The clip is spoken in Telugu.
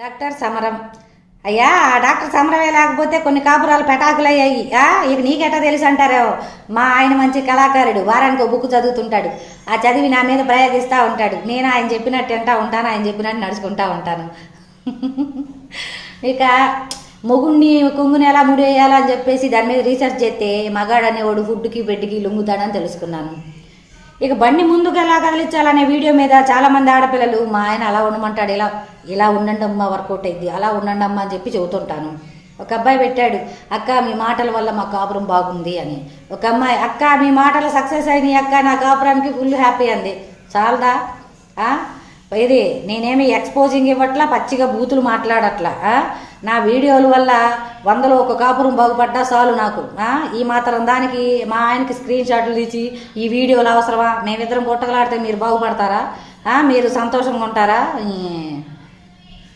డాక్టర్ సమరం అయ్యా డాక్టర్ సమరమే లేకపోతే కొన్ని కాపురాలు పెటాకులయ్యాయి. ఇక నీకెట్టా తెలుసు అంటారో. మా ఆయన మంచి కళాకారుడు, వారానికి ఒక బుక్ చదువుతుంటాడు. ఆ చదివి నా మీద ప్రయోగిస్తూ ఉంటాడు. నేను ఆయన చెప్పినట్టు వింటా ఉంటాను, ఆయన చెప్పినట్టు నడుచుకుంటా ఉంటాను. ఇక మొగుడిని కుంగుని ఎలా ముడేయాలా అని చెప్పేసి దాని మీద రీసెర్చ్ చేస్తే మగాడు అనేవాడు ఫుడ్కి బెడ్కి లొంగుతాడని తెలుసుకున్నాను. ఇక బండి ముందుకు ఎలా కదిలించాలనే వీడియో మీద చాలామంది ఆడపిల్లలు మా ఆయన అలా ఉండమంటాడు, ఇలా ఇలా ఉండండి అమ్మ వర్కౌట్ అయింది, అలా ఉండండి అమ్మ అని చెప్పి చెబుతుంటాను. ఒక అబ్బాయి పెట్టాడు, అక్క మీ మాటల వల్ల మా కాపురం బాగుంది అని. ఒక అమ్మాయి, అక్క మీ మాటలు సక్సెస్ అయినాయి అక్క, నా కాపురానికి ఫుల్ హ్యాపీ అంది. చాలదా? ఇది నేనేమి ఎక్స్పోజింగ్ ఇవ్వట్లా, పచ్చిగా బూతులు మాట్లాడట్లా. నా వీడియోల వల్ల 100లో ఒక కాపురం బాగుపడ్డా చాలు నాకు. ఈ మాత్రం దానికి మా ఆయనకి స్క్రీన్ షాట్లు తీసి ఈ వీడియోలు అవసరమా? మేమిద్దరం కొట్టగలాడితే మీరు బాగుపడతారా? మీరు సంతోషంగా ఉంటారా?